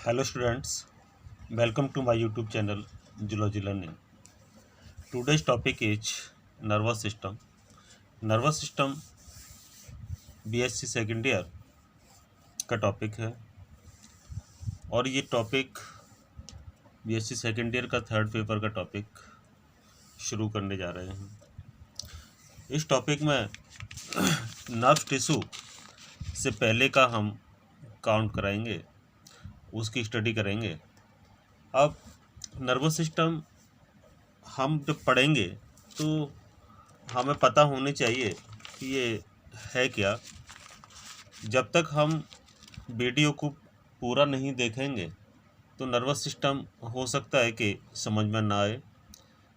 Hello students, welcome to my YouTube channel Zoology Learning. Today's topic is nervous system. Nervous system BSc second year का topic है और ये topic BSc second year का third paper का topic शुरू करने जा रहे हैं। इस टॉपिक में नर्व टिश्यू से पहले का हम काउंट कराएंगे, उसकी स्टडी करेंगे। अब नर्वस सिस्टम हम जब पढ़ेंगे तो हमें पता होनी चाहिए कि ये है क्या। जब तक हम वीडियो को पूरा नहीं देखेंगे तो नर्वस सिस्टम हो सकता है कि समझ में ना आए,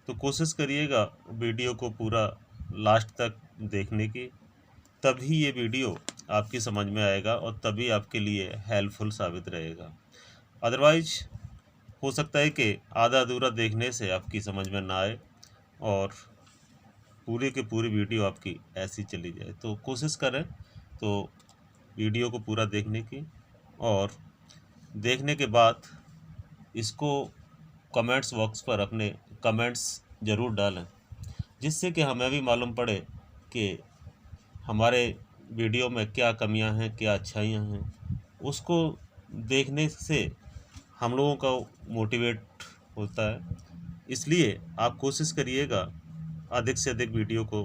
तो कोशिश करिएगा वीडियो को पूरा लास्ट तक देखने की, तभी ये वीडियो आपकी समझ में आएगा और तभी आपके लिए हेल्पफुल साबित रहेगा। अदरवाइज हो सकता है कि आधा अधूरा देखने से आपकी समझ में ना आए और पूरी की पूरी वीडियो आपकी ऐसी चली जाए। तो कोशिश करें तो वीडियो को पूरा देखने की, और देखने के बाद इसको कमेंट्स बॉक्स पर अपने कमेंट्स ज़रूर डालें, जिससे कि हमें भी मालूम पड़े कि हमारे वीडियो में क्या कमियां हैं, क्या अच्छाइयां हैं। उसको देखने से हम लोगों का मोटिवेट होता है। इसलिए आप कोशिश करिएगा अधिक से अधिक वीडियो को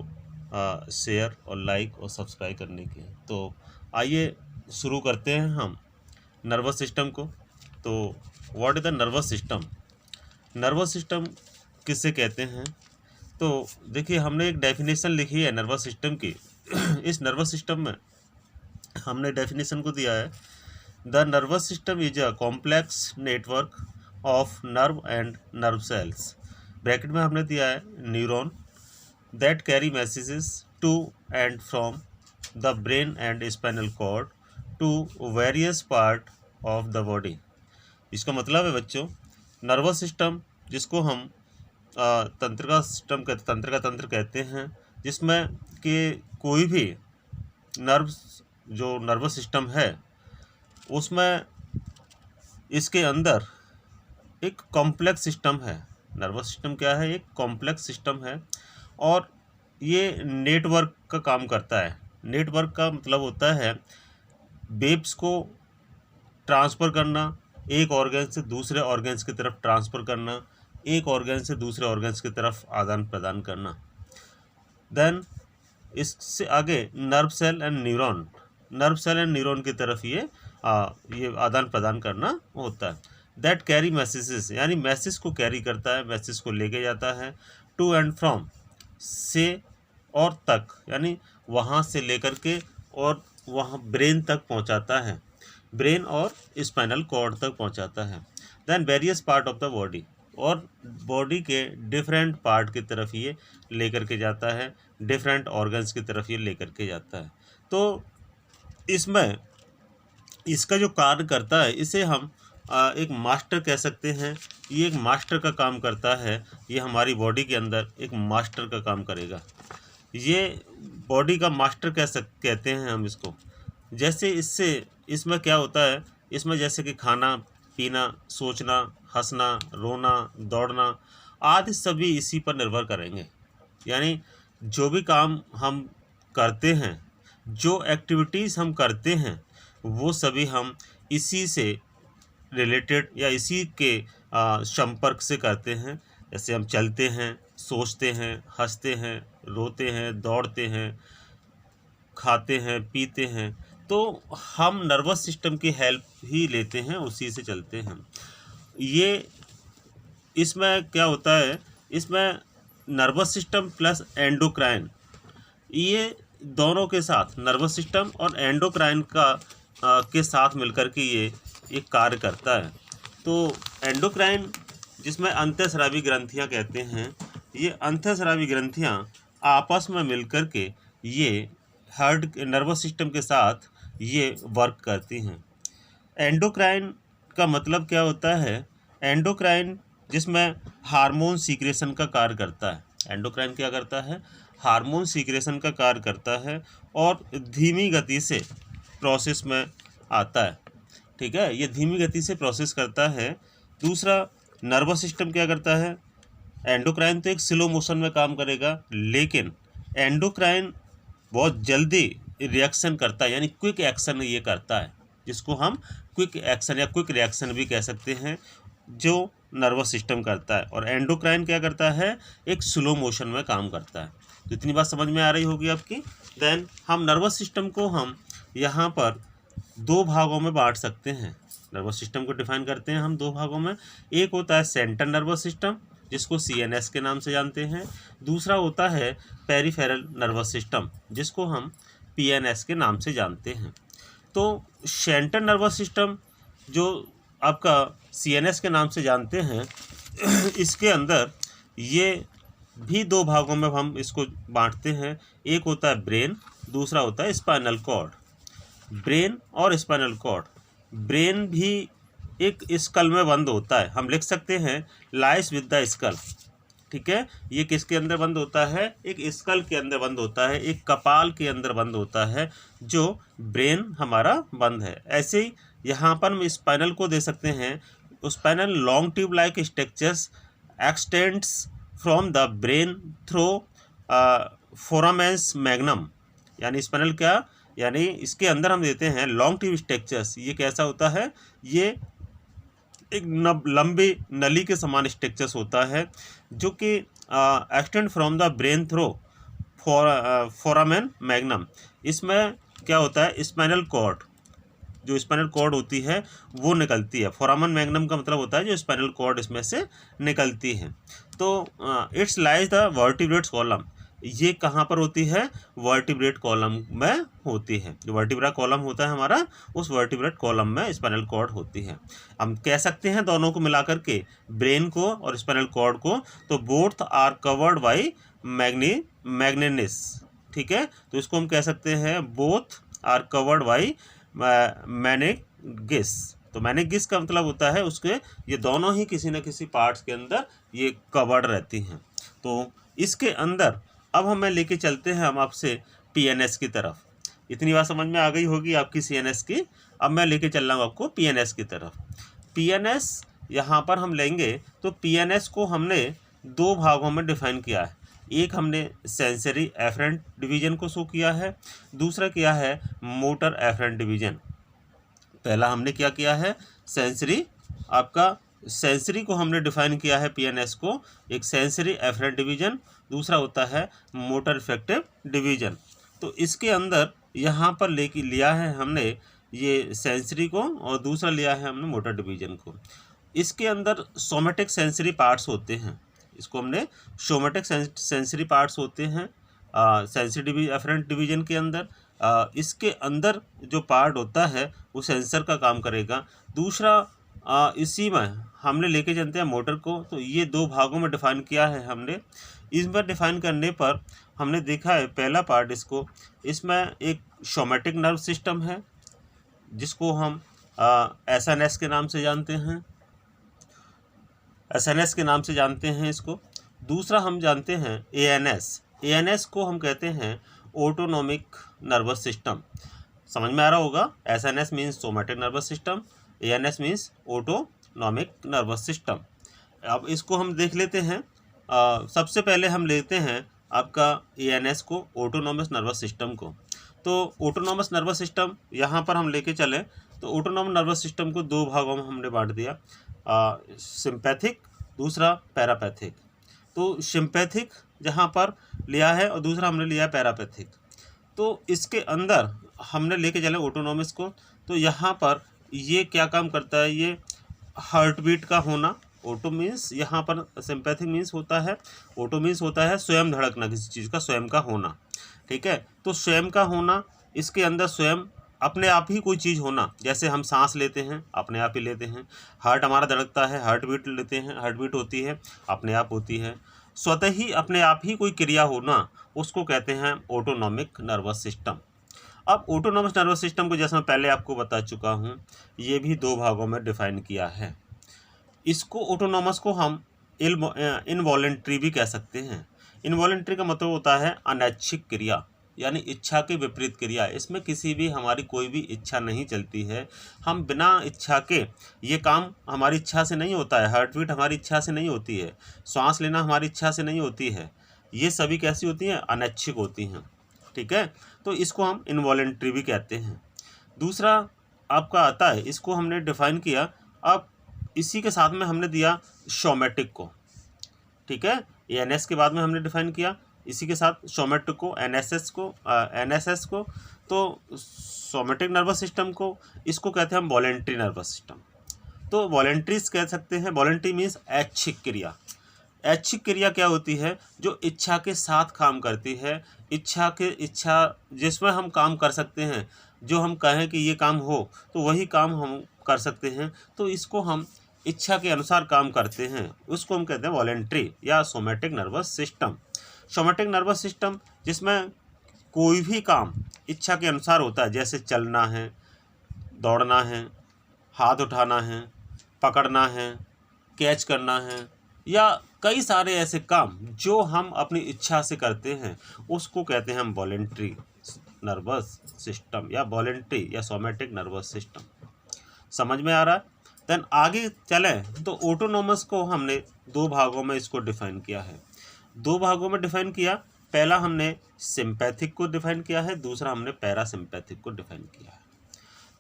शेयर और लाइक और सब्सक्राइब करने की। तो आइए शुरू करते हैं हम नर्वस सिस्टम को। तो what is the nervous system? Nervous system किससे कहते हैं? तो देखिए, हमने एक डेफिनेशन लिखी है नर्वस सिस्टम की। इस नर्वस सिस्टम में हमने डेफिनेशन को दिया है, the nervous system is a complex network of nerve and nerve cells. Bracket में हमने दिया है neuron that carry messages to and from the brain and spinal cord to various part of the body. इसका मतलब है बच्चों, nervous system जिसको हम तंत्र का तंत्र कहते हैं, जिसमें कि कोई भी जो नर्वस सिस्टम है उसमें इसके अंदर एक कॉम्प्लेक्स सिस्टम है। नर्वस सिस्टम क्या है? एक कॉम्प्लेक्स सिस्टम है और ये नेटवर्क का काम करता है। नेटवर्क का मतलब होता है वेव्स को ट्रांसफ़र करना, एक ऑर्गन से दूसरे ऑर्गन्स की तरफ ट्रांसफ़र करना, एक ऑर्गन से दूसरे ऑर्गन्स की तरफ आदान प्रदान करना। देन इससे आगे नर्व सेल एंड न्यूरॉन की तरफ ये आदान प्रदान करना होता है। दैट कैरी मैसेजेस, यानी मैसेज को कैरी करता है, मैसेज को लेके जाता है। टू एंड फ्रॉम, से और तक, यानी वहाँ से लेकर के और वहाँ ब्रेन तक पहुँचाता है, ब्रेन और स्पाइनल कॉर्ड तक पहुँचाता है। Then various part of the body, और बॉडी के डिफरेंट पार्ट की तरफ ये लेकर के जाता है, डिफरेंट ऑर्गन्स की तरफ ये लेकर के जाता है। तो इसमें इसका जो कार्य करता है, इसे हम एक मास्टर कह सकते हैं। ये एक मास्टर का काम करता है। ये हमारी बॉडी के अंदर एक मास्टर का काम करेगा। ये बॉडी का मास्टर कहते हैं हम इसको। जैसे इसमें क्या होता है, इसमें जैसे कि खाना पीना, सोचना, हंसना, रोना, दौड़ना आदि सभी इसी पर निर्भर करेंगे। यानी जो भी काम हम करते हैं, जो एक्टिविटीज़ हम करते हैं, वो सभी हम इसी से रिलेटेड या इसी के संपर्क से करते हैं। जैसे हम चलते हैं, सोचते हैं, हंसते हैं, रोते हैं, दौड़ते हैं, खाते हैं, पीते हैं, तो हम नर्वस सिस्टम की हेल्प ही लेते हैं, उसी से चलते हैं। ये इसमें क्या होता है, इसमें नर्वस सिस्टम प्लस एंडोक्राइन, ये दोनों के साथ नर्वस सिस्टम और एंडोक्राइन के साथ मिलकर के ये एक कार्य करता है। तो एंडोक्राइन, जिसमें अंतःस्रावी ग्रंथियां कहते हैं, ये अंतःस्रावी ग्रंथियां आपस में मिलकर के ये हार्ट नर्वस सिस्टम के साथ ये वर्क करती हैं। एंडोक्राइन का मतलब क्या होता है? एंडोक्राइन जिसमें हार्मोन सीक्रेशन का कार्य करता है। एंडोक्राइन क्या करता है? हार्मोन सीक्रेशन का कार्य करता है और धीमी गति से प्रोसेस में आता है। ठीक है, ये धीमी गति से प्रोसेस करता है। दूसरा नर्वस सिस्टम क्या करता है, एंडोक्राइन तो एक स्लो मोशन में काम करेगा, लेकिन एंडोक्राइन बहुत जल्दी रिएक्शन करता है, यानी क्विक एक्शन ये करता है, जिसको हम क्विक एक्शन या क्विक रिएक्शन भी कह सकते हैं, जो नर्वस सिस्टम करता है। और एंडोक्राइन क्या करता है, एक स्लो मोशन में काम करता है। तो इतनी बात समझ में आ रही होगी आपकी। देन हम नर्वस सिस्टम को हम यहाँ पर दो भागों में बांट सकते हैं। नर्वस सिस्टम को डिफाइन करते हैं हम दो भागों में। एक होता है सेंट्रल नर्वस सिस्टम, जिसको CNS के नाम से जानते हैं। दूसरा होता है पेरिफेरल नर्वस सिस्टम, जिसको हम PNS के नाम से जानते हैं। तो सेंट्रल नर्वस सिस्टम जो आपका CNS के नाम से जानते हैं, इसके अंदर ये भी दो भागों में हम इसको बांटते हैं। एक होता है ब्रेन, दूसरा होता है स्पाइनल कॉर्ड। ब्रेन और स्पाइनल कॉर्ड, ब्रेन भी एक स्कल में बंद होता है, हम लिख सकते हैं लाइस विद द स्कल। ठीक है, ये किसके अंदर बंद होता है, एक स्कल के अंदर बंद होता है, एक कपाल के अंदर बंद होता है, जो ब्रेन हमारा बंद है। ऐसे ही यहाँ पर हम स्पाइनल को दे सकते हैं। Spinal long tube like structures extends from the brain through foramens magnum. यानी स्पाइनल क्या, यानी इसके अंदर हम देते हैं लॉन्ग ट्यूब स्ट्रक्चर्स। ये कैसा होता है, ये एक लंबी नली के समान स्ट्रक्चर्स होता है, जो कि extend from the brain through foramen magnum. इसमें क्या होता है, स्पाइनल कॉर्ड, जो स्पाइनल कॉर्ड होती है वो निकलती है। फोरामेन मैग्नम का मतलब होता है जो स्पाइनल कॉर्ड इसमें से निकलती है। तो it's lies the vertebrate column. ये कहाँ पर होती है, वर्टिब्रेट कॉलम में होती है। जो वर्टिब्रा कॉलम होता है हमारा, उस वर्टिब्रेट कॉलम में स्पाइनल कॉर्ड होती है। हम कह सकते हैं दोनों को मिलाकर के, ब्रेन को और स्पाइनल कॉर्ड को, तो बोथ आर कवर्ड बाई मैग्नेनिस। ठीक है, तो इसको हम कह सकते हैं बोथ आर कवर्ड बाई मैनेगिस। तो मैनेगिस का मतलब होता है उसके ये दोनों ही किसी न किसी पार्ट्स के अंदर ये कवर्ड रहती हैं। तो इसके अंदर अब हमें लेके चलते हैं हम आपसे PNS की तरफ। इतनी बात समझ में आ गई होगी आपकी CNS की। अब मैं लेके चल रहा हूँ आपको PNS की तरफ। PNS यहाँ पर हम लेंगे तो PNS को हमने दो भागों में डिफाइन किया है। एक हमने सेंसरी एफरेंट डिवीजन को शो किया है, दूसरा किया है मोटर एफरेंट डिवीजन। पहला हमने क्या किया है, सेंसरी, आपका सेंसरी को हमने डिफाइन किया है PNS को, एक सेंसरी एफरेंट डिवीजन, दूसरा होता है मोटर इफेक्टिव डिवीजन। तो इसके अंदर यहाँ पर लेके लिया है हमने ये सेंसरी को, और दूसरा लिया है हमने मोटर डिवीजन को। इसके अंदर सोमेटिक सेंसरी पार्ट्स होते हैं, इसको हमने सोमेटिक सेंसरी पार्ट्स होते हैं सेंसरी एफरेंट डिवीजन के अंदर। इसके अंदर जो पार्ट होता है वो सेंसर का काम करेगा। दूसरा इसी में हमने लेके चलते हैं मोटर को। तो ये दो भागों में डिफाइन किया है हमने। इसमें डिफाइन करने पर हमने देखा है पहला पार्ट इसमें एक सोमेटिक नर्व सिस्टम है, जिसको हम SNS के नाम से जानते हैं, SNS के नाम से जानते हैं इसको। दूसरा हम जानते हैं ANS को हम कहते हैं ऑटोनॉमिक नर्वस सिस्टम। समझ में आ रहा होगा, SNS means somatic nervous system, ANS means autonomic nervous system. अब इसको हम देख लेते हैं। सबसे पहले हम लेते हैं आपका ANS को, ऑटोनॉमस नर्वस सिस्टम को। तो ऑटोनॉमस नर्वस सिस्टम यहाँ पर हम लेके चलें तो ऑटोनॉमस नर्वस सिस्टम को दो भागों में हमने बांट दिया, सिंपैथिक, दूसरा पैरापैथिक। तो सिंपैथिक जहाँ पर लिया है और दूसरा हमने लिया है पैरापैथिक। तो इसके अंदर हमने लेके चले ऑटोनॉमस को, तो यहाँ पर ये क्या काम करता है, ये हार्ट बीट का होना। ऑटो मीन्स यहाँ पर सिंपैथिक मीन्स होता है, ऑटो मीन्स होता है स्वयं धड़कना, किसी चीज़ का स्वयं का होना। ठीक है, तो स्वयं का होना, इसके अंदर स्वयं अपने आप ही कोई चीज़ होना, जैसे हम सांस लेते हैं अपने आप ही लेते हैं, हार्ट हमारा धड़कता है, हार्ट बीट लेते हैं, हार्ट बीट होती है, अपने आप होती है। स्वतः ही अपने आप ही कोई क्रिया होना, उसको कहते हैं ऑटोनॉमिक नर्वस सिस्टम। अब ऑटोनॉमस नर्वस सिस्टम को जैसा मैं पहले आपको बता चुका हूँ, ये भी दो भागों में डिफाइन किया है। इसको ऑटोनॉमस को हम इनवॉलेंट्री भी कह सकते हैं। इनवॉलेंट्री का मतलब होता है अनैच्छिक क्रिया, यानी इच्छा की विपरीत क्रिया। इसमें किसी भी हमारी कोई भी इच्छा नहीं चलती है। हम बिना इच्छा के, ये काम हमारी इच्छा से नहीं होता है। हार्ट बीट हमारी इच्छा से नहीं होती है, सांस लेना हमारी इच्छा से नहीं होती है। ये सभी कैसी होती हैं? अनैच्छिक होती हैं। ठीक है, तो इसको हम इनवॉलेंट्री भी कहते हैं। दूसरा आपका आता है, इसको हमने डिफाइन किया। अब इसी के साथ में हमने दिया सोमैटिक को। ठीक है, एनएस के बाद में हमने डिफाइन किया, इसी के साथ सोमैटिक को, एनएसएस को। तो सोमैटिक नर्वस सिस्टम को, इसको कहते हैं हम वॉलेंट्री नर्वस सिस्टम। तो वॉलेंट्रीज कह सकते हैं। वॉलेंट्री मीन्स ऐच्छिक क्रिया। ऐच्छिक क्रिया क्या होती है? जो इच्छा के साथ काम करती है, इच्छा जिसमें हम काम कर सकते हैं, जो हम कहें कि ये काम हो तो वही काम हम कर सकते हैं। तो इसको हम इच्छा के अनुसार काम करते हैं, उसको हम कहते हैं वॉलेंट्री या somatic nervous system. Somatic nervous system जिसमें कोई भी काम इच्छा के अनुसार होता है, जैसे चलना है, दौड़ना है, हाथ उठाना है, पकड़ना है, कैच करना है, या कई सारे ऐसे काम जो हम अपनी इच्छा से करते हैं, उसको कहते हैं हम वॉलेंट्री नर्वस सिस्टम या वॉलेंट्री या सोमैटिक नर्वस सिस्टम। समझ में आ रहा है? देन आगे चलें तो ऑटोनोमस को हमने दो भागों में इसको डिफाइन किया है। दो भागों में डिफाइन किया। पहला हमने सिंपैथिक को डिफाइन किया है, दूसरा हमने पैरासिम्पैथिक को डिफाइन किया है।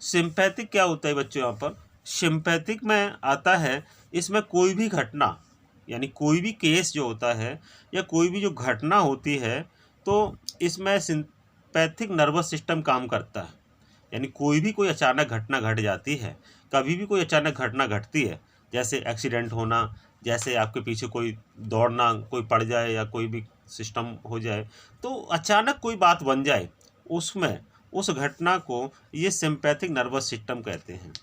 सिंपैथिक क्या होता है बच्चों? यहाँ पर सिंपैथिक में आता है, इसमें कोई भी घटना, यानी कोई भी केस जो होता है या कोई भी जो घटना होती है, तो इसमें सिंपैथिक नर्वस सिस्टम काम करता है। यानी कोई अचानक घटना घट जाती है, कभी भी कोई अचानक घटना घटती है, जैसे एक्सीडेंट होना, जैसे आपके पीछे कोई दौड़ना, कोई पड़ जाए या कोई भी सिस्टम हो जाए, तो अचानक कोई बात बन जाए, उसमें उस घटना को ये सिंपैथिक नर्वस सिस्टम कहते हैं।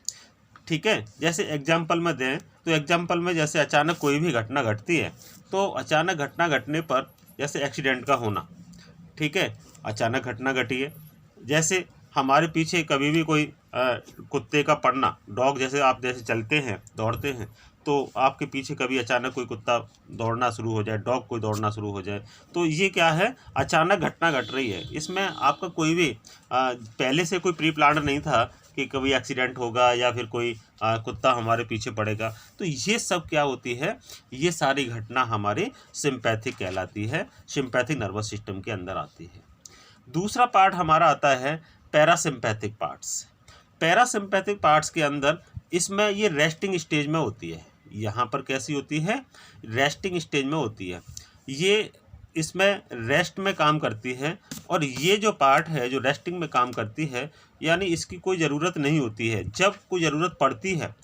ठीक है, जैसे एग्जाम्पल में दें तो एग्जाम्पल में जैसे अचानक कोई भी घटना घटती है, तो अचानक घटना घटने पर, जैसे एक्सीडेंट का होना, ठीक है, अचानक घटना घटी है। जैसे हमारे पीछे कभी भी कोई कुत्ते का पड़ना, डॉग, जैसे आप जैसे चलते हैं, दौड़ते हैं, तो आपके पीछे कभी अचानक कोई कुत्ता दौड़ना शुरू हो जाए, डॉग कोई दौड़ना शुरू हो जाए, तो ये क्या है? अचानक घटना घट रही है। इसमें आपका कोई भी पहले से कोई प्री प्लान नहीं था कि कभी एक्सीडेंट होगा या फिर कोई कुत्ता हमारे पीछे पड़ेगा। तो ये सब क्या होती है? ये सारी घटना हमारे सिंपैथिक कहलाती है, सिंपैथिक नर्वस सिस्टम के अंदर आती है। दूसरा पार्ट हमारा आता है पैरासिम्पैथिक पार्ट्स। पैरासिम्पैथिक पार्ट्स के अंदर इसमें ये रेस्टिंग स्टेज में होती है। यहाँ पर कैसी होती है? रेस्टिंग स्टेज में होती है। ये इसमें रेस्ट में काम करती है, और ये जो पार्ट है जो रेस्टिंग में काम करती है, यानी इसकी कोई ज़रूरत नहीं होती है। जब कोई ज़रूरत पड़ती है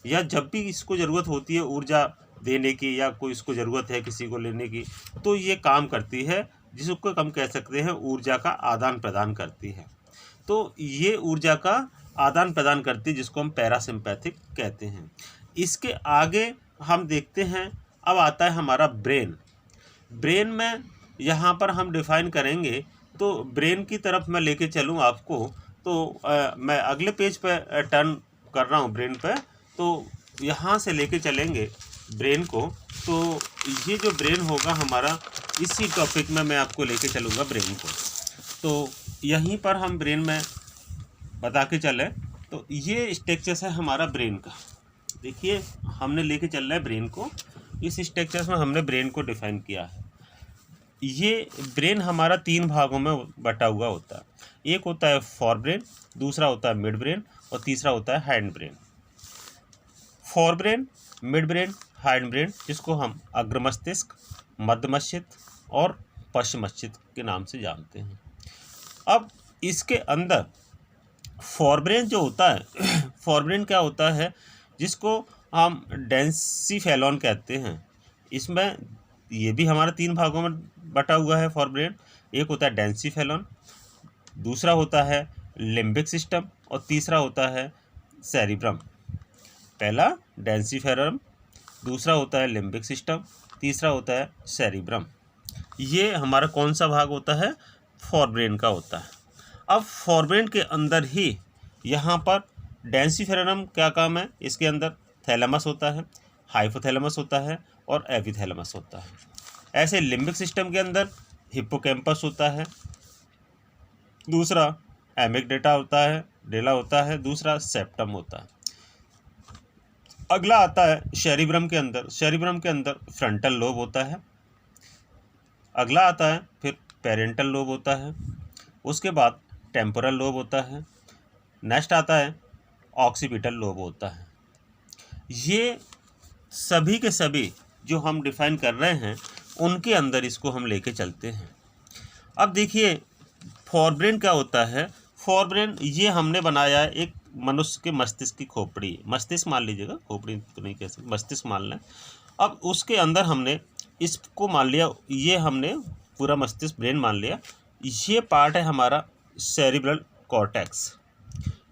या जब भी इसको ज़रूरत होती है ऊर्जा देने की, या कोई इसको ज़रूरत है किसी को लेने की, तो ये काम करती है, जिसको हम कह सकते हैं ऊर्जा का आदान प्रदान करती है। तो ये ऊर्जा का आदान प्रदान करती है, जिसको हम पैरासिम्पैथिक कहते हैं। इसके आगे हम देखते हैं, अब आता है हमारा ब्रेन। ब्रेन में यहाँ पर हम डिफाइन करेंगे, तो ब्रेन की तरफ मैं लेके चलूँ आपको, तो मैं अगले पेज पर टर्न कर रहा हूँ ब्रेन पर। तो यहाँ से लेके चलेंगे ब्रेन को, तो ये जो ब्रेन होगा हमारा, इसी टॉपिक में मैं आपको लेके चलूँगा ब्रेन को। तो यहीं पर हम ब्रेन में बता के चलें, तो ये स्ट्रक्चर है हमारा ब्रेन का। देखिए, हमने लेके चलना है ब्रेन को, इस स्ट्रक्चर में हमने ब्रेन को डिफाइन किया है। ये ब्रेन हमारा 3 भागों में बटा हुआ होता है। एक होता है फॉर ब्रेन, दूसरा होता है मिड ब्रेन, और तीसरा होता है hind brain. For brain, mid brain, hind brain, जिसको हम अग्र मस्तिष्क, मध्य मस्तिष्क और पश्चिम मस्तिष्क के नाम से जानते हैं। अब इसके अंदर फॉर ब्रेन जो होता है, फॉर ब्रेन क्या होता है? जिसको हम डेंसिफेलॉन कहते हैं। इसमें ये भी हमारा 3 भागों में बटा हुआ है फॉर ब्रेन। एक होता है डेंसिफेलॉन, दूसरा होता है लिम्बिक सिस्टम, और तीसरा होता है सेरिब्रम। पहला डेंसिफेलॉन, दूसरा होता है लिम्बिक सिस्टम, तीसरा होता है सेरिब्रम। ये हमारा कौन सा भाग होता है? फॉर ब्रेन का होता है। अब फॉर ब्रेन के अंदर ही यहाँ पर डेंसिफेरनम क्या काम है? इसके अंदर थैलेमस होता है, हाइपोथैलेमस होता है और एपिथैलेमस होता है। ऐसे लिम्बिक सिस्टम के अंदर हिप्पोकैम्पस होता है, दूसरा एमिगडाला होता है, दूसरा सेप्टम होता है। अगला आता है सेरिब्रम के अंदर फ्रंटल लोब होता है। अगला आता है फिर पेरेंटल लोब होता है, उसके बाद टेम्पोरल लोब होता है, नेक्स्ट आता है ऑक्सीपिटल लोब होता है। ये सभी के सभी जो हम डिफाइन कर रहे हैं उनके अंदर इसको हम लेके चलते हैं। अब देखिए फोरब्रेन क्या होता है। फोरब्रेन ये हमने बनाया है एक मनुष्य के मस्तिष्क की खोपड़ी, मस्तिष्क मान लीजिएगा, खोपड़ी तो नहीं कह सकते, मस्तिष्क मान लें। अब उसके अंदर हमने इसको मान लिया, ये हमने पूरा मस्तिष्क ब्रेन मान लिया। ये पार्ट है हमारा सेरिब्रल कॉर्टेक्स,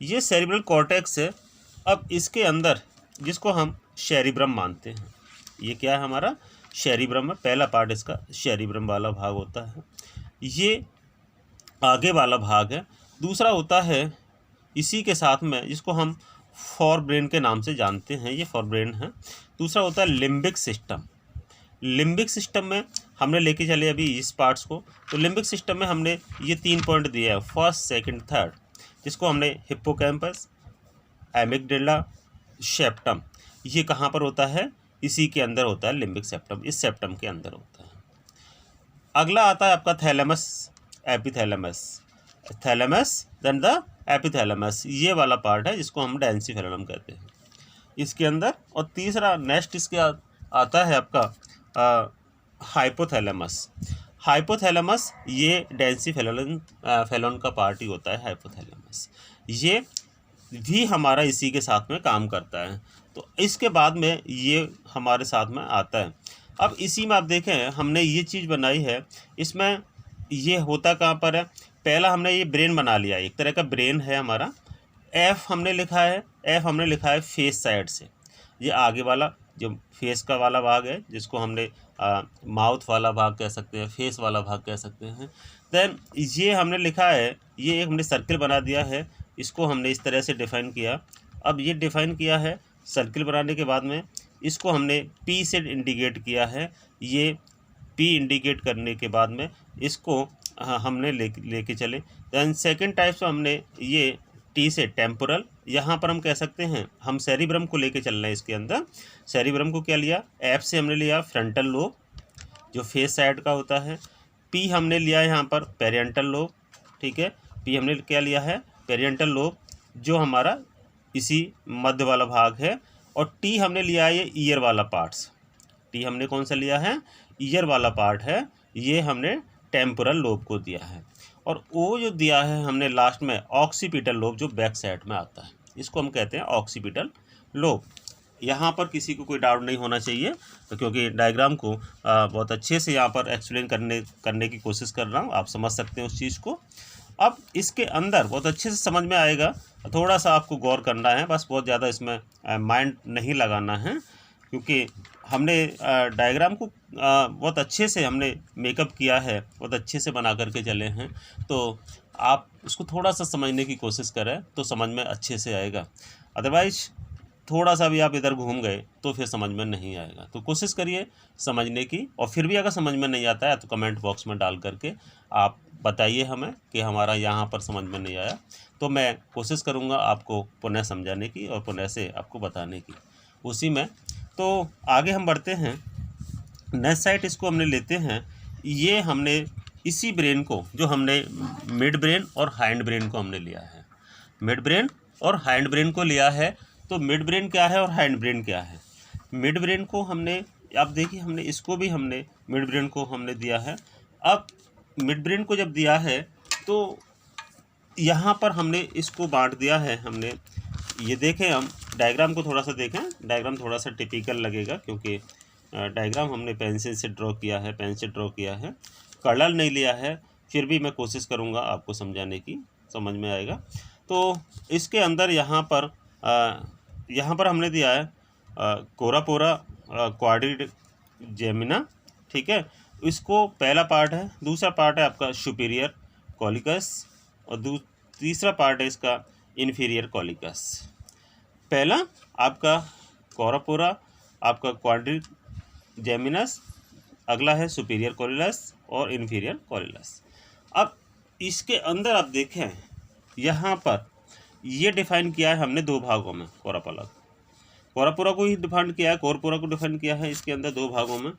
ये सेरिब्रल कॉर्टेक्स है। अब इसके अंदर जिसको हम सेरिब्रम मानते हैं, ये क्या है हमारा सेरिब्रम है। पहला पार्ट इसका सेरिब्रम वाला भाग होता है, ये आगे वाला भाग है। दूसरा होता है इसी के साथ में जिसको हम फोरब्रेन के नाम से जानते हैं, ये फोरब्रेन है। दूसरा होता है लिम्बिक सिस्टम। लिम्बिक सिस्टम में हमने लेके चले अभी इस पार्ट्स को, तो लिम्बिक सिस्टम में हमने ये 3 पॉइंट दिया है, फर्स्ट सेकंड थर्ड, जिसको हमने हिप्पोकैम्पस, एमिगडाला, सेप्टम। ये कहाँ पर होता है, इसी के अंदर होता है लिम्बिक सेप्टम, इस सेप्टम के अंदर होता है। अगला आता है आपका thalamus, epithalamus, thalamus then the epithalamus, ये वाला पार्ट है जिसको हम डेंसिफेरेलम कहते हैं इसके अंदर। और तीसरा नेक्स्ट इसके आता है आपका हाइपोथैलेमस। हाइपोथैलेमस ये डेंसिफेरेलन का पार्ट ही होता है हाइपोथैलेमस, ये भी हमारा इसी के साथ में काम करता है। तो इसके बाद में ये हमारे साथ में आता है। अब इसी में आप देखें हमने ये चीज़ बनाई है, इसमें ये होता कहाँ पर है। पहला हमने ये ब्रेन बना लिया, एक तरह का ब्रेन है हमारा। एफ हमने लिखा है फेस साइड से, ये आगे वाला जो फेस का वाला भाग है जिसको हमने माउथ वाला भाग कह सकते हैं, फेस वाला भाग कह सकते हैं। देन ये हमने लिखा है, ये एक हमने सर्किल बना दिया है, इसको हमने इस तरह से डिफ़ाइन किया। अब ये डिफ़ाइन किया है सर्किल बनाने के बाद में इसको हमने पी से इंडिकेट किया है। ये पी इंडिकेट करने के बाद में इसको हमने लेके चले। दैन सेकंड टाइप से हमने ये टी से टेम्पोरल, यहाँ पर हम कह सकते हैं हम सेरिब्रम को लेके चल रहे हैं। इसके अंदर सेरिब्रम को क्या लिया, एफ से हमने लिया फ्रंटल लोब जो फेस साइड का होता है। पी हमने लिया है यहाँ पर पेरिएंटल लोब, ठीक है, पी हमने क्या लिया है पेरिएंटल लोब जो हमारा इसी मध्य वाला भाग है। और टी हमने लिया है ये ईयर वाला पार्ट्स, टी हमने कौन सा लिया है, ईयर वाला पार्ट है, ये हमने टेम्पोरल लोब को दिया है। और वो जो दिया है हमने लास्ट में ऑक्सीपिटल लोब जो बैक साइड में आता है, इसको हम कहते हैं ऑक्सीपिटल लोब। यहाँ पर किसी को कोई डाउट नहीं होना चाहिए, तो क्योंकि डायग्राम को बहुत अच्छे से यहाँ पर एक्सप्लेन करने की कोशिश कर रहा हूँ, आप समझ सकते हैं उस चीज़ को। अब इसके अंदर बहुत अच्छे से समझ में आएगा, थोड़ा सा आपको गौर करना है, बस बहुत ज़्यादा इसमें माइंड नहीं लगाना है, क्योंकि हमने डायग्राम को बहुत अच्छे से हमने मेकअप किया है, बहुत अच्छे से बना करके चले हैं। तो आप उसको थोड़ा सा समझने की कोशिश करें तो समझ में अच्छे से आएगा, अदरवाइज थोड़ा सा भी आप इधर घूम गए तो फिर समझ में नहीं आएगा। तो कोशिश करिए समझने की, और फिर भी अगर समझ में नहीं आता है तो कमेंट बॉक्स में डाल करके आप बताइए हमें कि हमारा यहाँ पर समझ में नहीं आया, तो मैं कोशिश करूँगा आपको पुनः समझाने की और पुनः से आपको बताने की उसी में। तो आगे हम बढ़ते हैं, नेक्स्ट साइट इसको हमने लेते हैं। ये हमने इसी ब्रेन को जो हमने मिड ब्रेन और हाइंड ब्रेन को हमने लिया है, मिड ब्रेन और हाइंड ब्रेन को लिया है। तो मिड ब्रेन क्या है और हाइंड ब्रेन क्या है। मिड ब्रेन को हमने, आप देखिए हमने इसको भी हमने मिड ब्रेन को हमने दिया है। अब मिड ब्रेन को जब दिया है तो यहाँ पर हमने इसको बांट दिया है हमने, ये देखें हम डायग्राम को थोड़ा सा देखें, डायग्राम थोड़ा सा टिपिकल लगेगा क्योंकि डायग्राम हमने पेंसिल से ड्रॉ किया है, पेन से ड्रॉ किया है, कलर नहीं लिया है, फिर भी मैं कोशिश करूँगा आपको समझाने की, समझ में आएगा। तो इसके अंदर यहाँ पर हमने दिया है कोरापोरा क्वाड्रिजेमिना, ठीक है, इसको पहला पार्ट है। दूसरा पार्ट है आपका सुपीरियर कॉलिकस और तीसरा पार्ट है इसका इन्फीरियर कॉलिकस। पहला आपका कोरापोरा आपका क्वाड्रिजेमिनस, अगला है सुपीरियर कॉलिलस और इन्फीरियर कॉलिलस। अब इसके अंदर आप देखें यहाँ पर ये डिफाइन किया है हमने दो भागों में, कोरापुरा को ही डिफाइन किया है, कोरपुरा को डिफाइन किया है इसके अंदर दो भागों में,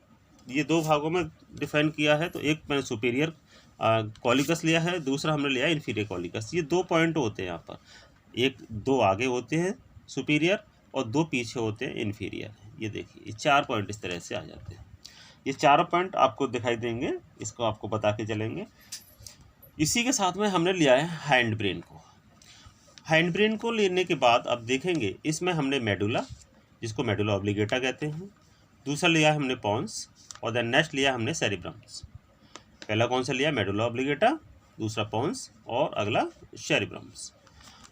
ये दो भागों में डिफाइन किया है। तो एक मैंने सुपीरियर कॉलिकस लिया है, दूसरा हमने लिया है इन्फीरियर कॉलिकस। ये दो पॉइंट होते हैं यहाँ पर, एक दो आगे होते हैं सुपीरियर और दो पीछे होते हैं इन्फीरियर। ये देखिए ये 4 पॉइंट इस तरह से आ जाते हैं। ये चारों पॉइंट आपको दिखाई देंगे, इसको आपको बता के चलेंगे। इसी के साथ में हमने लिया है हैंड ब्रेन को। हैंड ब्रेन को लेने के बाद आप देखेंगे इसमें हमने मेडुला, जिसको मेडुला ऑब्लिगेटा कहते हैं, दूसरा लिया हमने पॉन्स और देन नेक्स्ट लिया हमने सेरिब्रम्स। पहला कौन सा लिया? मेडुला ऑब्लिगेटा, दूसरा पॉन्स और अगला सेरिब्रम्स।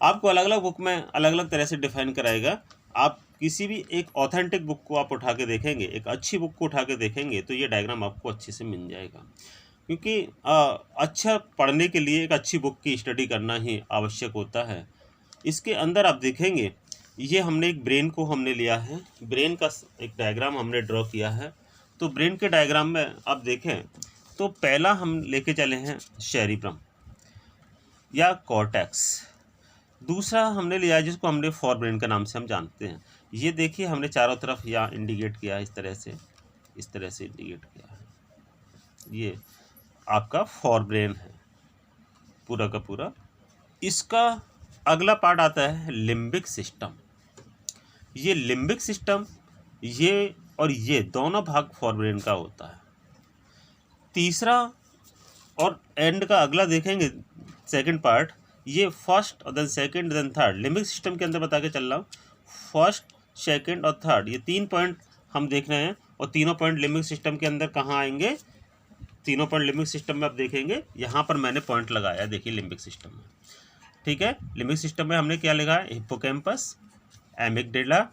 आपको अलग अलग बुक में अलग अलग तरह से डिफाइन कराएगा। आप किसी भी एक ऑथेंटिक बुक को आप उठा के देखेंगे, एक अच्छी बुक को उठा के देखेंगे तो ये डायग्राम आपको अच्छे से मिल जाएगा। क्योंकि अच्छा पढ़ने के लिए एक अच्छी बुक की स्टडी करना ही आवश्यक होता है। इसके अंदर आप देखेंगे ये हमने एक ब्रेन को हमने लिया है, ब्रेन का एक डायग्राम हमने ड्रॉ किया है। तो ब्रेन के डायग्राम में आप देखें तो पहला हम लेके चले हैं सेरिब्रम या कॉर्टेक्स, दूसरा हमने लिया है जिसको हमने फोर ब्रेन के नाम से हम जानते हैं। ये देखिए हमने चारों तरफ यहाँ इंडिकेट किया है, इस तरह से इंडिकेट किया है। ये आपका फोर ब्रेन है पूरा का पूरा। इसका अगला पार्ट आता है लिम्बिक सिस्टम। ये लिम्बिक सिस्टम ये और ये दोनों भाग फोर ब्रेन का होता है। तीसरा और एंड का अगला देखेंगे सेकंड पार्ट, ये फर्स्ट और then second then third limbic system के अंदर बता के चल रहा हूँ। फर्स्ट, सेकंड और थर्ड ये 3 पॉइंट हम देख रहे हैं और तीनों पॉइंट लिम्बिक सिस्टम के अंदर कहाँ आएंगे? तीनों पॉइंट लिम्बिक सिस्टम में आप देखेंगे यहाँ पर मैंने पॉइंट लगाया, देखिए लिम्बिक सिस्टम में, ठीक है। लिम्बिक सिस्टम में हमने क्या लिखा है? हिप्पोकैम्पस, एमिगडाला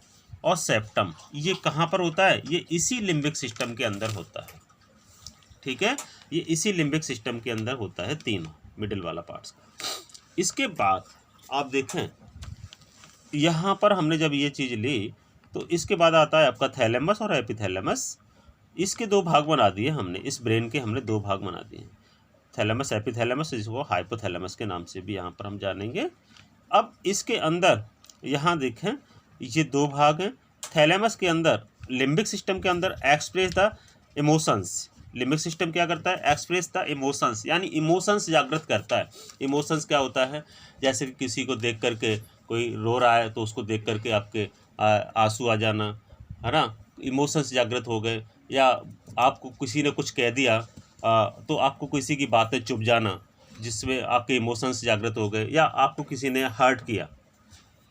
और सेप्टम। ये कहाँ पर होता है? ये इसी लिम्बिक सिस्टम के अंदर होता है, ठीक है। ये इसी लिम्बिक सिस्टम के अंदर होता है, तीनों मिडिल वाला पार्ट्स का। इसके बाद आप देखें यहाँ पर हमने जब ये चीज़ ली तो इसके बाद आता है आपका थैलेमस और एपिथैलेमस। इसके दो भाग बना दिए हमने, इस ब्रेन के हमने दो भाग बना दिए, थैलेमस एपिथैलेमस, जिसको हाइपोथैलेमस के नाम से भी यहाँ पर हम जानेंगे। अब इसके अंदर यहाँ देखें ये दो भाग हैं। थैलेमस के अंदर लिम्बिक सिस्टम के अंदर express the emotions. Limbic system क्या करता है? एक्सप्रेस द इमोशंस, यानी इमोशंस जागृत करता है। इमोशंस क्या होता है? जैसे कि किसी को देख करके कोई रो रहा है तो उसको देख करके आपके आंसू आ जाना, है ना, इमोशंस जागृत हो गए। या आपको किसी ने कुछ कह दिया तो आपको किसी की बातें चुप जाना, जिसमें आपके इमोशंस जागृत हो गए। या आपको किसी ने हर्ट किया,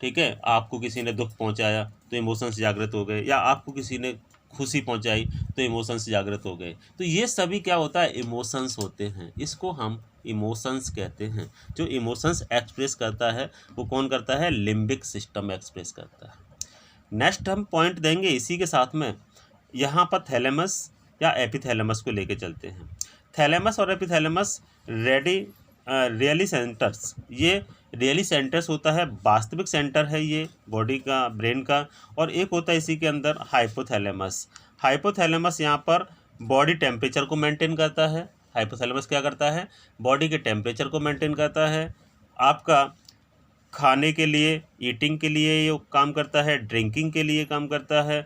ठीक है, आपको किसी ने दुख पहुंचाया तो इमोशंस जागृत हो गए। या आपको किसी ने खुशी पहुंचाई तो इमोशंस जागृत हो गए। तो ये सभी क्या होता है? इमोशंस होते हैं। इसको हम इमोशंस कहते हैं। जो इमोशंस एक्सप्रेस करता है वो कौन करता है? लिम्बिक सिस्टम एक्सप्रेस करता है। नेक्स्ट हम पॉइंट देंगे इसी के साथ में, यहाँ पर थैलेमस या एपिथैलेमस को लेके चलते हैं। थैलेमस और एपिथैलेमस रियली सेंटर्स, ये रियली सेंटर्स होता है, वास्तविक सेंटर है ये बॉडी का, ब्रेन का। और एक होता है इसी के अंदर हाइपोथैलेमस। हाइपोथैलेमस यहाँ पर बॉडी टेम्परेचर को मेंटेन करता है। हाइपोथैलेमस क्या करता है? बॉडी के टेम्परेचर को मेंटेन करता है। आपका खाने के लिए, ईटिंग के लिए ये काम करता है, ड्रिंकिंग के लिए काम करता है,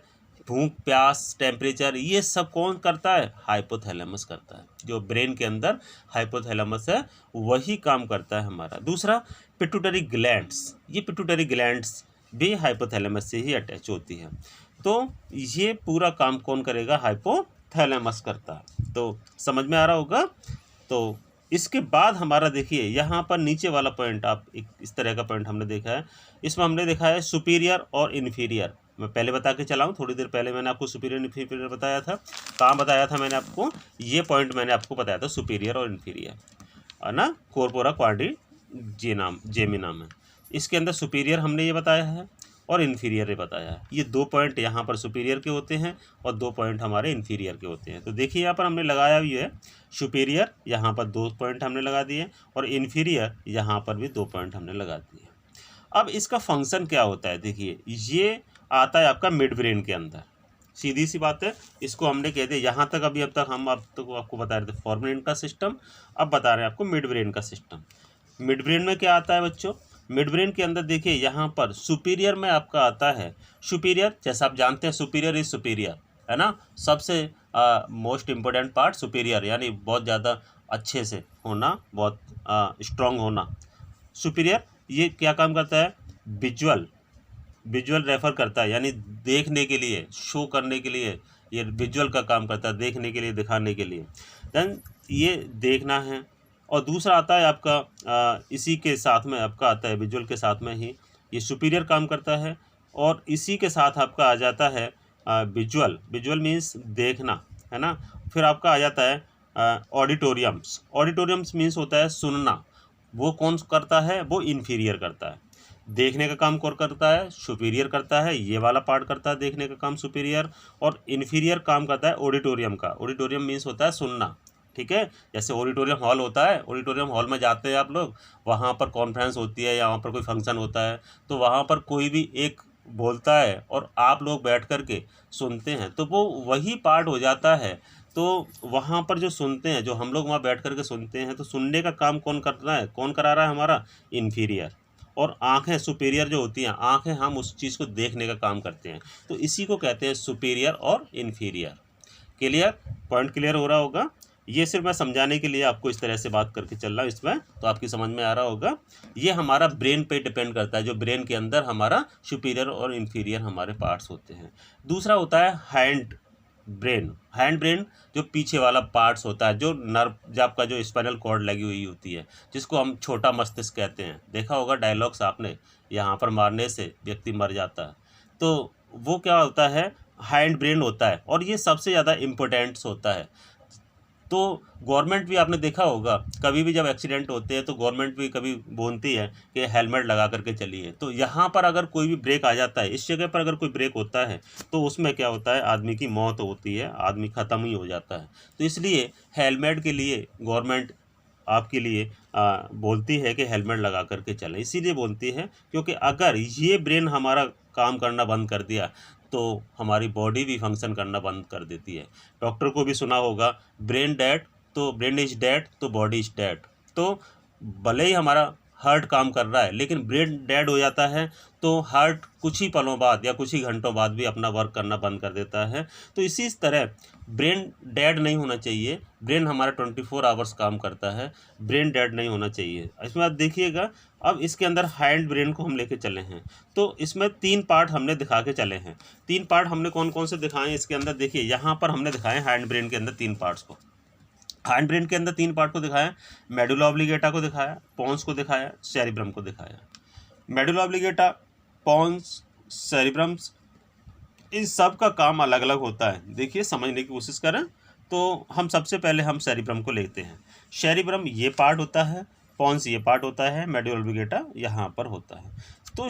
भूख प्यास टेम्परेचर, ये सब कौन करता है? हाइपोथैलेमस करता है। जो ब्रेन के अंदर हाइपोथैलेमस है वही काम करता है हमारा। दूसरा पिट्यूटरी ग्लैंड्स, ये पिट्यूटरी ग्लैंड्स भी हाइपोथैलेमस से ही अटैच होती है। तो ये पूरा काम कौन करेगा? हाइपोथैलेमस करता है। तो समझ में आ रहा होगा। तो इसके बाद हमारा देखिए यहाँ पर नीचे वाला पॉइंट, आप एक इस तरह का पॉइंट हमने देखा है। इसमें हमने देखा है सुपीरियर और इन्फीरियर। मैं पहले बता के चला हूँ, थोड़ी देर पहले मैंने आपको सुपीरियर इन्फीरियर बताया था। कहाँ बताया था मैंने आपको? ये पॉइंट मैंने आपको बताया था, सुपीरियर और इन्फीरियर, है ना। कोरपोरा क्वाड्री जेमी नाम है। इसके अंदर सुपीरियर हमने ये बताया है और इन्फीरियर ये बताया है। ये दो पॉइंट यहाँ पर सुपीरियर के होते हैं और दो पॉइंट हमारे इन्फीरियर के होते हैं। तो देखिए यहाँ पर हमने लगाया भी है सुपीरियर, यहाँ पर 2 पॉइंट हमने लगा दिए और इन्फीरियर यहाँ पर भी 2 पॉइंट हमने लगा दिए। अब इसका फंक्शन क्या होता है? देखिए ये आता है आपका मिड ब्रेन के अंदर, सीधी सी बात है। इसको हमने कह दिया यहाँ तक, अभी अब तक हम आपको बता रहे थे फोर ब्रेन का सिस्टम, अब बता रहे हैं आपको मिड ब्रेन का सिस्टम। मिड ब्रेन में क्या आता है बच्चों? मिड ब्रेन के अंदर देखिए यहाँ पर सुपीरियर में आपका आता है। सुपीरियर जैसा आप जानते हैं, सुपीरियर इज सुपीरियर, है ना, सबसे मोस्ट इम्पोर्टेंट पार्ट सुपीरियर, यानी बहुत ज़्यादा अच्छे से होना, बहुत स्ट्रॉन्ग होना। सुपीरियर ये क्या काम करता है? विजुअल रेफर करता है, यानी देखने के लिए, शो करने के लिए, ये विजुअल का काम करता है, देखने के लिए, दिखाने के लिए। देन ये देखना है। और दूसरा आता है आपका इसी के साथ में आपका आता है, विजुअल के साथ में ही ये सुपीरियर काम करता है। और इसी के साथ आपका आ जाता है विजुअल मीन्स देखना, है ना। फिर आपका आ जाता है ऑडिटोरियम्स मीन्स होता है सुनना। वो कौन करता है? वो इन्फीरियर करता है। देखने का काम कौन करता है? सुपीरियर करता है, ये वाला पार्ट करता है देखने का काम सुपीरियर। और इन्फीरियर काम करता है ऑडिटोरियम का। ऑडिटोरियम मीन्स होता है सुनना, ठीक है। जैसे ऑडिटोरियम हॉल होता है, ऑडिटोरियम हॉल में जाते हैं आप लोग, वहाँ पर कॉन्फ्रेंस होती है या वहाँ पर कोई फंक्शन होता है, तो वहाँ पर कोई भी एक बोलता है और आप लोग बैठ कर के सुनते हैं, तो वो वही पार्ट हो जाता है। तो वहाँ पर जो सुनते हैं, जो हम लोग वहाँ बैठ कर के सुनते हैं, तो सुनने का काम कौन कर रहा है? कौन करा रहा है? हमारा इन्फीरियर। और आँखें सुपीरियर जो होती हैं, आँखें हम उस चीज़ को देखने का काम करते हैं, तो इसी को कहते हैं सुपीरियर और इन्फीरियर। क्लियर? पॉइंट क्लियर हो रहा होगा। ये सिर्फ मैं समझाने के लिए आपको इस तरह से बात करके चल रहा हूँ इसमें, तो आपकी समझ में आ रहा होगा। ये हमारा ब्रेन पे डिपेंड करता है, जो ब्रेन के अंदर हमारा सुपीरियर और इन्फीरियर हमारे पार्ट्स होते हैं। दूसरा होता है हैंड ब्रेन जो पीछे वाला पार्ट्स होता है, जो नर्व, जो आपका जो स्पाइनल कॉर्ड लगी हुई होती है, जिसको हम छोटा मस्तिष्क कहते हैं। देखा होगा डायलॉग्स आपने, यहाँ पर मारने से व्यक्ति मर जाता है, तो वो क्या होता है? हैंड ब्रेन होता है, और ये सबसे ज़्यादा इम्पोर्टेंट्स होता है। तो गवर्नमेंट भी आपने देखा होगा, कभी भी जब एक्सीडेंट होते हैं तो गवर्नमेंट भी कभी बोलती है कि हेलमेट लगा करके चलिए। तो यहाँ पर अगर कोई भी ब्रेक आ जाता है, इस जगह पर अगर कोई ब्रेक होता है, तो उसमें क्या होता है? आदमी की मौत होती है, आदमी ख़त्म ही हो जाता है। तो इसलिए हेलमेट के लिए गवर्नमेंट आपके लिए बोलती है कि हेलमेट लगा करके चलें। इसीलिए बोलती है क्योंकि अगर ये ब्रेन हमारा काम करना बंद कर दिया, तो हमारी बॉडी भी फंक्शन करना बंद कर देती है। डॉक्टर को भी सुना होगा, ब्रेन इज डेड तो बॉडी इज डेड। तो भले ही हमारा हार्ट काम कर रहा है, लेकिन ब्रेन डेड हो जाता है, तो हार्ट कुछ ही पलों बाद या कुछ ही घंटों बाद भी अपना वर्क करना बंद कर देता है। तो इसी तरह ब्रेन डेड नहीं होना चाहिए। ब्रेन हमारा 24 आवर्स काम करता है, ब्रेन डेड नहीं होना चाहिए। इसमें आप देखिएगा, अब इसके अंदर हैंड ब्रेन को हम लेके चले हैं, तो इसमें 3 पार्ट हमने दिखा के चले हैं। 3 पार्ट हमने कौन कौन से दिखाए हैं इसके अंदर? देखिए यहाँ पर हमने दिखाए हैंड ब्रेन के अंदर 3 पार्ट्स को। हैंड ब्रेन के अंदर 3 पार्ट को दिखाया, मेडुला ऑब्लिगेटा को दिखाया, पोन्स को दिखाया, सेरिब्रम को दिखाया। मेडुला ऑब्लिगेटा, पोन्स, सेरिब्रम्स, इन सब का काम अलग अलग होता है। देखिए समझने की कोशिश करें, तो हम सबसे पहले हम सेरिब्रम को लेते हैं। सेरिब्रम ये पार्ट होता है, पोन्स ये पार्ट होता है, मेडुला ऑब्लिगेटा यहाँ पर होता है। तो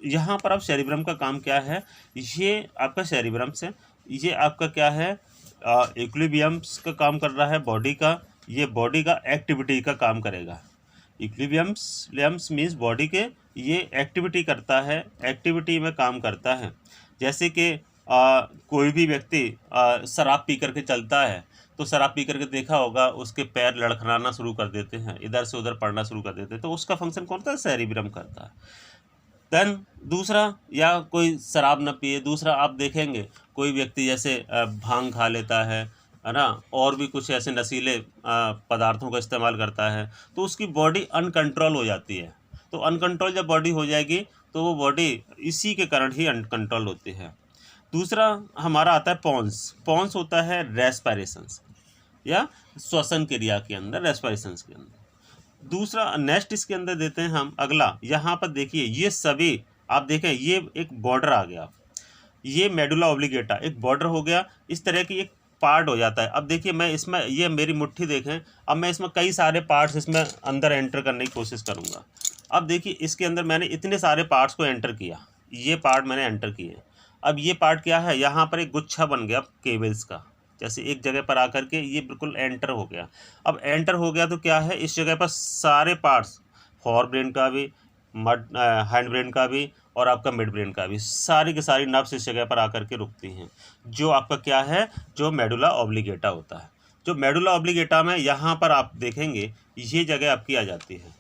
यहाँ पर अब सेरिब्रम का काम क्या है? ये आपका सेरिब्रम से, ये आपका क्या है? इक्विलिब्रियम्स का काम कर रहा है बॉडी का। ये बॉडी का एक्टिविटी का काम करेगा। इक्विलिब्रियम्स मीन्स बॉडी के, ये एक्टिविटी करता है, एक्टिविटी में काम करता है। जैसे कि कोई भी व्यक्ति शराब पी करके चलता है, तो शराब पी करके देखा होगा उसके पैर लड़खड़ाना शुरू कर देते हैं, इधर से उधर पड़ना शुरू कर देते हैं, तो उसका फंक्शन कौन होता है? सेरिब्रम करता है। देन दूसरा, या कोई शराब न पिए, दूसरा आप देखेंगे कोई व्यक्ति जैसे भांग खा लेता है ना, और भी कुछ ऐसे नशीले पदार्थों का इस्तेमाल करता है, तो उसकी बॉडी अनकंट्रोल हो जाती है। तो अनकंट्रोल जब बॉडी हो जाएगी, तो वो बॉडी इसी के कारण ही अनकंट्रोल होती है। दूसरा हमारा आता है पोन्स होता है रेस्पिरेशंस या श्वसन क्रिया के अंदर, रेस्पिरेशंस के अंदर। दूसरा नेक्स्ट इसके अंदर देते हैं हम अगला। यहाँ पर देखिए ये सभी आप देखें, ये एक बॉर्डर आ गया, ये मेडुला ऑब्लिगेटा एक बॉर्डर हो गया, इस तरह की एक पार्ट हो जाता है। अब देखिए मैं इसमें, ये मेरी मुट्ठी देखें, अब मैं इसमें कई सारे पार्ट्स इसमें अंदर एंटर करने की कोशिश करूँगा। अब देखिए इसके अंदर मैंने इतने सारे पार्ट्स को एंटर किया, ये पार्ट मैंने एंटर किए। अब ये पार्ट क्या है? यहाँ पर एक गुच्छा बन गया केबल्स का, जैसे एक जगह पर आकर के ये बिल्कुल एंटर हो गया। अब एंटर हो गया तो क्या है? इस जगह पर सारे पार्ट्स, फोर ब्रेन का भी, हैंड ब्रेन का भी, और आपका मिड ब्रेन का भी, सारी की सारी नर्व्स इस जगह पर आकर के रुकती हैं, जो आपका क्या है, जो मेडुला ऑब्लिगेटा होता है। जो मेडुला ऑब्लिगेटा में यहाँ पर आप देखेंगे ये जगह आपकी आ जाती है।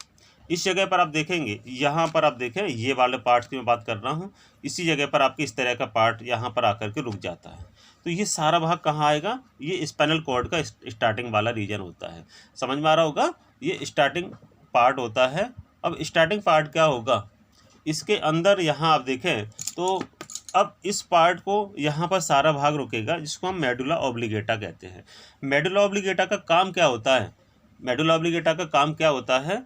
इस जगह पर आप देखेंगे, यहाँ पर आप देखें, ये वाले पार्ट की मैं बात कर रहा हूँ, इसी जगह पर आपकी इस तरह का पार्ट यहाँ पर आकर के रुक जाता है। तो ये सारा भाग कहाँ आएगा, ये स्पाइनल कॉर्ड का स्टार्टिंग वाला रीजन होता है। समझ में आ रहा होगा, ये स्टार्टिंग पार्ट होता है। अब स्टार्टिंग पार्ट क्या होगा, इसके अंदर यहाँ आप देखें तो अब इस पार्ट को यहाँ पर सारा भाग रुकेगा, जिसको हम मेडुला ऑब्लिगेटा कहते हैं। मेडुला ऑब्लिगेटा का काम क्या होता है, मेडुला ऑब्लिगेटा का काम क्या होता है,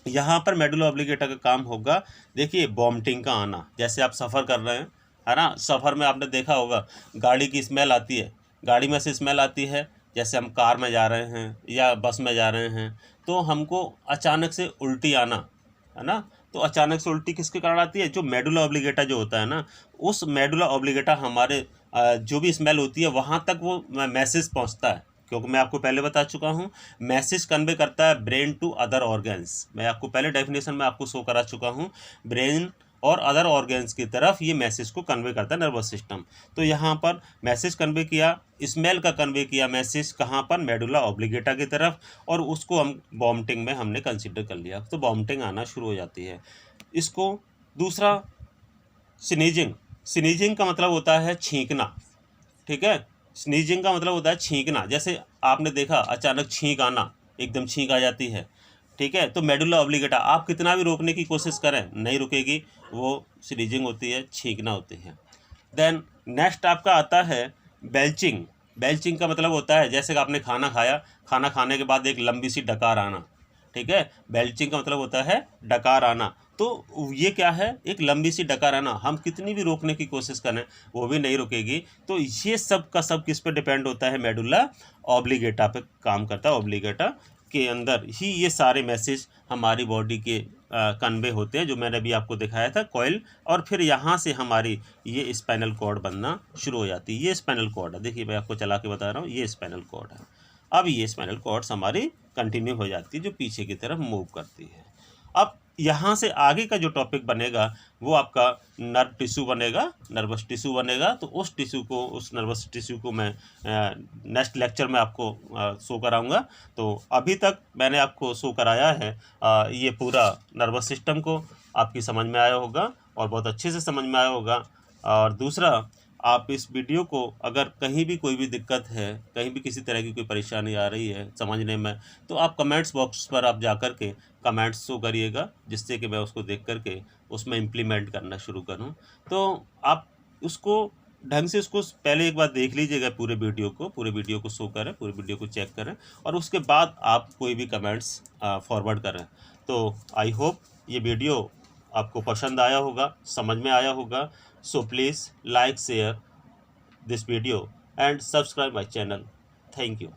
यहाँ पर मेडुला ऑब्लिगेटा का काम होगा, देखिए वॉमिटिंग का आना। जैसे आप सफ़र कर रहे हैं, है ना, सफ़र में आपने देखा होगा गाड़ी की स्मेल आती है, गाड़ी में से स्मेल आती है, जैसे हम कार में जा रहे हैं या बस में जा रहे हैं, तो हमको अचानक से उल्टी आना, है ना, तो अचानक से उल्टी किसके कारण आती है, जो मेडुला ऑब्लिगेटा जो होता है ना, उस मेडुला ऑब्लिगेटा हमारे जो भी स्मेल होती है वहाँ तक वो मैसेज पहुँचता है। क्योंकि मैं आपको पहले बता चुका हूँ, मैसेज कन्वे करता है ब्रेन टू अदर ऑर्गन्स। मैं आपको पहले डेफिनेशन में आपको शो करा चुका हूँ, ब्रेन और अदर ऑर्गन्स की तरफ ये मैसेज को कन्वे करता है नर्वस सिस्टम। तो यहाँ पर मैसेज कन्वे किया, स्मेल का कन्वे किया मैसेज कहाँ पर, मेडुला ऑब्लिगेटा की तरफ, और उसको हम वॉमिटिंग में हमने कंसिडर कर लिया, तो वॉमिटिंग आना शुरू हो जाती है। इसको दूसरा स्नीजिंग, स्नीजिंग का मतलब होता है छींकना, ठीक है, स्नीजिंग का मतलब होता है छींकना। जैसे आपने देखा अचानक छींक आना, एकदम छींक आ जाती है, ठीक है, तो मेडुला ऑब्लिगेटा आप कितना भी रोकने की कोशिश करें नहीं रुकेगी, वो स्नीजिंग होती है, छींकना होती है। देन नेक्स्ट आपका आता है बेल्चिंग। बेल्चिंग का मतलब होता है जैसे कि आपने खाना खाया, खाना खाने के बाद एक लंबी सी डकार आना, ठीक है, बेल्चिंग का मतलब होता है डकार आना। तो ये क्या है, एक लंबी सी डकार आना, हम कितनी भी रोकने की कोशिश करें वो भी नहीं रुकेगी। तो ये सब का सब किस पे डिपेंड होता है, मेडुला ऑब्लिगेटा पे काम करता है। ऑब्लिगेटा के अंदर ही ये सारे मैसेज हमारी बॉडी के कन्वे होते हैं, जो मैंने अभी आपको दिखाया था कॉइल, और फिर यहाँ से हमारी ये स्पाइनल कॉर्ड बनना शुरू हो जाती है। ये स्पाइनल कॉर्ड है, देखिए मैं आपको चला के बता रहा हूँ, ये स्पाइनल कॉर्ड है। अब ये स्पाइनल कॉर्ड्स हमारी कंटिन्यू हो जाती है, जो पीछे की तरफ मूव करती है। अब यहाँ से आगे का जो टॉपिक बनेगा वो आपका नर्व टिश्यू बनेगा, नर्वस टिश्यू बनेगा। तो उस टिश्यू को, उस नर्वस टिश्यू को मैं नेक्स्ट लेक्चर में आपको शो कराऊंगा। तो अभी तक मैंने आपको शो कराया है ये पूरा नर्वस सिस्टम को, आपकी समझ में आया होगा और बहुत अच्छे से समझ में आया होगा। और दूसरा, आप इस वीडियो को अगर कहीं भी कोई भी दिक्कत है, कहीं भी किसी तरह की कोई परेशानी आ रही है समझने में, तो आप कमेंट्स बॉक्स पर आप जा कर के कमेंट्स शो करिएगा, जिससे कि मैं उसको देख कर के उसमें इम्प्लीमेंट करना शुरू करूं। तो आप उसको ढंग से उसको पहले एक बार देख लीजिएगा, पूरे वीडियो को शो करें, पूरे वीडियो को चेक करें, और उसके बाद आप कोई भी कमेंट्स फॉरवर्ड करें। तो आई होप ये वीडियो आपको पसंद आया होगा, समझ में आया होगा। So please like, share this video and subscribe my channel. Thank you.